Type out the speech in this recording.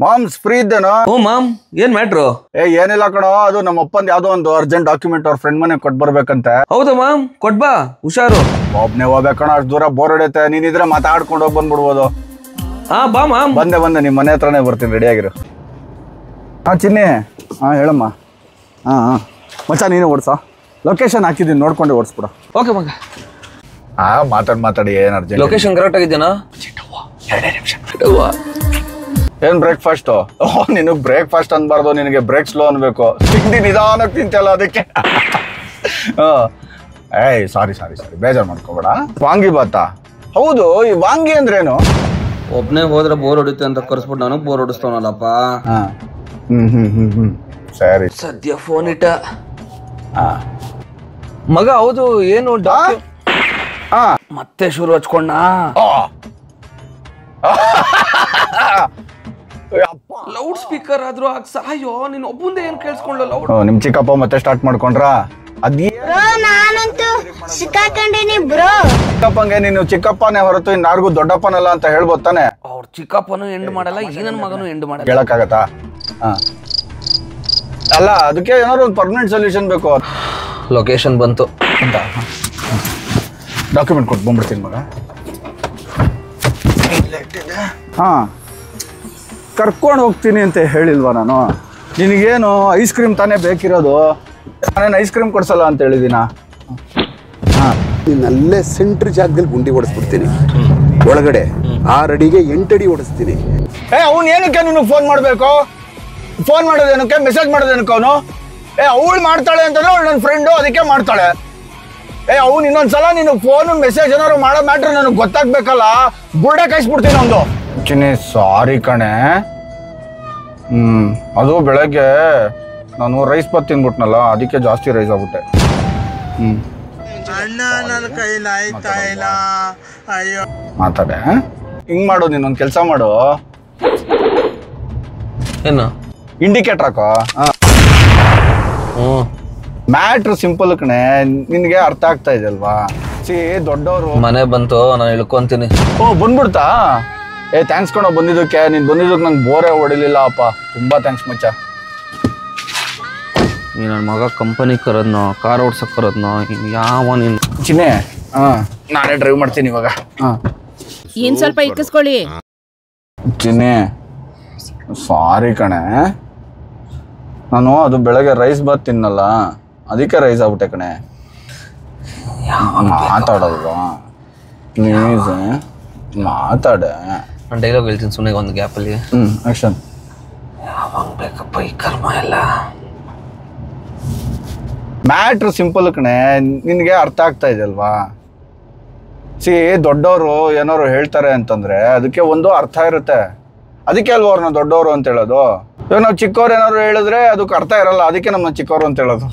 Moms free ಇದ್ದೇನೋ? ಓ ಮಾಮ್, ಏನ್ ಮ್ಯಾಟ್ರು? ಏನಿಲ್ಲ ಕಣೋ, ಅದು ನಮ್ಮ ಅಪ್ಪಂದ್ ಯಾವ್ದೋ ಒಂದು ಅರ್ಜೆಂಟ್ ಡಾಕ್ಯುಮೆಂಟ್ ಅವ್ರ ಫ್ರೆಂಡ್ ಮನೆ ಕೊಟ್ ಬರ್ಬೇಕಂತೆ. ಹೌದಾ ಮಾಮ್, ಕೊಟ್ಬಾ, ಹುಷಾರು. ಒಬ್ನೇ ಹೋಗ್ಬೇಕಣ, ಅಷ್ಟು ದೂರ ಬೋರ್ ಹೊಡೆಯುತ್ತೆ. ನೀನಿದ್ರೆ ಮಾತಾಡ್ಕೊಂಡು ಹೋಗಿ ಬಂದ್ಬಿಡ್ಬೋದು. ಹಾ ಬಾ ಮಾಮ್. ಬಂದೆ ನಿಮ್ ಮನೆ ಹತ್ರನೇ ಬರ್ತೀನಿ, ರೆಡಿ ಆಗಿರು. ಹಾ ಚಿನ್ನಿ, ಹಾ ಹೇಳಮ್ಮ. ಹಾ ಮಚ್ಚ ನೀನು ಓಡ್ಸ, ಲೊಕೇಶನ್ ಹಾಕಿದ್ದೀನಿ, ನೋಡ್ಕೊಂಡು ಓಡಿಸ್ಬಿಡ. ಓಕೆ ಮಗ. ಹಾ ಮಾತಾಡಿ, ಏನ್ ಅರ್ಜೆಂಟ್? Location correct ಆಗಿದ್ದೇನಾ? 2 ನಿಮಿಷ. ಏನ್ ಬ್ರೇಕ್ಫಾಸ್ಟ್? ನಿನಗ್ ಬ್ರೇಕ್ಫಾಸ್ಟ್ ಅನ್ಬಾರ್ದು, ನಿನಗೆ ಬ್ರೇಕ್ ಸ್ಲೋ ಅನ್ಬೇಕು. ತಿಂಡಿ ನಿಧಾನಕ್ಕೆ ತಿಂತಲ್ಲ ಅದಕ್ಕೆ. ಸಾರಿ ಬೇಜಾರು ಮಾಡ್ಕೋಬೇಡ. ವಾಂಗಿ ಬಾತಾ? ಹೌದು, ಈ ವಾಂಗಿ ಅಂದ್ರೇನು? ಒಬ್ನೇ ಹೋದ್ರೆ ಬೋರ್ ಹೊಡಿತೆ ಅಂತ ಕರ್ಸ್ಬಿಟ್ಟು ನನಗ್ ಬೋರ್ ಹೊಡಿಸ್ತಾನಲ್ಲಪ್ಪ. ಸರಿ. ಸದ್ಯ ಫೋನ್ ಇಟ್ಟ ಮಗ. ಹೌದು, ಏನು ಮತ್ತೆ ಶುರು ಹಚ್ಕೊಂಡ. ಲೌಡ್ ಸ್ಪೀಕರ್ ಆದ್ರೂ ಸಾಯೋ, ನೀನ್ ಒಬ್ಬಂದೇ ಏನ್ ಕೇಳಿಸ್ಕೊಂಡ್ಲ? ಲೌಡ್ ನಿಮ್ ಚಿಕ್ಕಪ್ಪ ಮತ್ತೆ ಸ್ಟಾರ್ಟ್ ಮಾಡ್ಕೊಂಡ್ರ? ಚಿಕ್ಕಪ್ಪಂಗೆ ನೀನು ಚಿಕ್ಕಪ್ಪನೇ ಹೊರತು ಇನ್ನಾರ್ಗೂ ದೊಡ್ಡಪ್ಪನಲ್ಲ ಅಂತ ಹೇಳ್ಬೋದು ತಾನೆ? ಅವ್ರ ಚಿಕ್ಕಪ್ಪನು ಎಂಡ್ ಮಾಡಲ್ಲ, ಈ ನನ್ ಮಗನು ಎಂಡ್ ಮಾಡಲ್ಲ. ಹೇಳಕ್ಕಾಗತ್ತಾ? ಅಲ್ಲ, ಅದಕ್ಕೆ ಏನಾದ್ರು ಒಂದು ಪರ್ಮನೆಂಟ್ ಸೊಲ್ಯೂಷನ್ ಬೇಕು. ಲೊಕೇಶನ್ ಬಂತು ಅಂತ ಡಾಕ್ಯುಮೆಂಟ್ ಕೊಟ್ಟು ಬಂದ್ಬಿಡ್ತೀನಿ ಮಗ. ಹಾ, ಕರ್ಕೊಂಡು ಹೋಗ್ತೀನಿ ಅಂತ ಹೇಳಿಲ್ವಾ ನಾನು? ನಿನಗೇನು ಐಸ್ ಕ್ರೀಮ್ ತಾನೇ ಬೇಕಿರೋದು? ನಾನೇನು ಐಸ್ ಕ್ರೀಮ್ ಕೊಡ್ಸಲ್ಲ ಅಂತ ಹೇಳಿದ್ದೀನ? ನೀನಲ್ಲೇ ಸೆಂಟ್ರ್ ಜಾಗದಲ್ಲಿ ಗುಂಡಿ ಓಡಿಸ್ಬಿಡ್ತೀನಿ. ಒಳಗಡೆ 6 ಅಡಿಗೆ 8 ಅಡಿ ಓಡಿಸ್ತೀನಿ. ಅವ್ನು ಏನಕ್ಕೆ ನೀನು ಫೋನ್ ಮಾಡಬೇಕು? ಫೋನ್ ಮಾಡೋದೇನಕ್ಕೆ, ಮೆಸೇಜ್ ಮಾಡೋದೇನಕ್ಕೆ? ಅವನು ಅವಳು ಮಾಡ್ತಾಳೆ ಅಂತಂದ್ರೆ ಅವಳು ನನ್ನ ಫ್ರೆಂಡು, ಅದಕ್ಕೆ ಮಾಡ್ತಾಳೆ. ಅವ್ನು ಇನ್ನೊಂದ್ಸಲ ನೀನು ಫೋನು ಮೆಸೇಜ್ ಏನಾದ್ರು ಮಾಡೋ ಮ್ಯಾಟ್ರ್ ನನಗೆ ಗೊತ್ತಾಗ್ಬೇಕಲ್ಲ, ಬುರ್ಡೆ ಕಾಯಿಸ್ಬಿಡ್ತೀನಿ ಒಂದು. ಚಿನ್ನಿ ಸಾರಿ ಕಣೆ. ಅದು ಬೆಳಗ್ಗೆ ನಾನು ರೈಸ್ ಬಾತ್ ತಿಂದ್ಬಿಟ್ನಲ್ಲ, ಅದಕ್ಕೆ ಜಾಸ್ತಿ ರೈಸ್ ಆಗ್ಬಿಟ್ಟೆ. ಮಾತಾಡೆ. ಹಿಂಗ್ ಮಾಡು, ನೀನೊಂದು ಕೆಲಸ ಮಾಡು. ಏನು? ಇಂಡಿಕೇಟರ್ ಹಾಕೋ. ಮ್ಯಾಟ್ರ್ ಸಿಂಪಲ್ ಕಣೆ, ನಿನ್ಗೆ ಅರ್ಥ ಆಗ್ತಾ ಇದೆ ಅಲ್ವಾ? ದೊಡ್ಡವರು ಮನೆ ಬಂತು, ನಾನು ಇಳ್ಕೊಂತೀನಿ. ಬಂದ್ಬಿಡ್ತಾ? ಥ್ಯಾಂಕ್ಸ್ ಕಣೋ ಬಂದಿದ್ದಕ್ಕೆ. ನೀನ್ ಬಂದಿದ್ದಕ್ಕೆ ನಂಗೆ ಬೋರೇ ಹೊಡಿಲಿಲ್ಲ ಅಪ್ಪ. ತುಂಬಾ ಥ್ಯಾಂಕ್ಸ್ ಮಚ್ಚ. ನೀ ನನ್ನ ಮಗ ಕಂಪನಿ ಕರೋದ್ನೋ, ಕಾರ್ ಓಡ್ಸಕ್ ಕರೋದ್ನೋ, ಯಾವ ನೀನು? ಚಿನ್ನೆ, ನಾನೇ ಡ್ರೈವ್ ಮಾಡ್ತೀನಿ ಇವಾಗ. ಏನ್ ಸ್ವಲ್ಪ ಇಕ್ಕಿಸ್ಕೊಳ್ಳಿ. ಚಿನ್ನೆ ಸಾರಿ ಕಣೆ, ನಾನು ಅದು ಬೆಳಗ್ಗೆ ರೈಸ್ ಬಾತ್ ತಿನ್ನಲ್ಲ, ಅದಕ್ಕೆ ರೈಸ್ ಆಗ್ಬಿಟ್ಟೆ ಕಣೆ. ಮಾತಾಡಲ್ವಾ ಪ್ಲೀಸ್? ಮಾತಾಡೆ. ನಾನು ಡೈಲಾಗ್ ಹೇಳ್ತೀನಿ ಸುಮ್ಮನೆ ಒಂದು ಗ್ಯಾಪಲ್ಲಿ. ಆಕ್ಷನ್. ಯಾವಾಗ ಬೇಕಪ್ಪ ಈ ಕರ್ಮ ಎಲ್ಲ? ಮ್ಯಾಟ್ರ್ ಸಿಂಪಲ್ ಕಣೆ, ನಿನಗೆ ಅರ್ಥ ಆಗ್ತಾ ಇದೆ ಅಲ್ವಾ? ದೊಡ್ಡವರು ಏನಾದ್ರು ಹೇಳ್ತಾರೆ ಅಂತಂದ್ರೆ ಅದಕ್ಕೆ ಒಂದು ಅರ್ಥ ಇರುತ್ತೆ. ಅದಕ್ಕೆ ಅಲ್ವಾ ಅವ್ರನ್ನ ದೊಡ್ಡವರು ಅಂತ ಹೇಳೋದು. ಇವಾಗ ನಾವು ಚಿಕ್ಕವ್ರು ಏನಾದ್ರು ಹೇಳಿದ್ರೆ ಅದಕ್ಕೆ ಅರ್ಥ ಇರಲ್ಲ, ಅದಕ್ಕೆ ನಮ್ಮ ಚಿಕ್ಕವರು ಅಂತ ಹೇಳೋದು.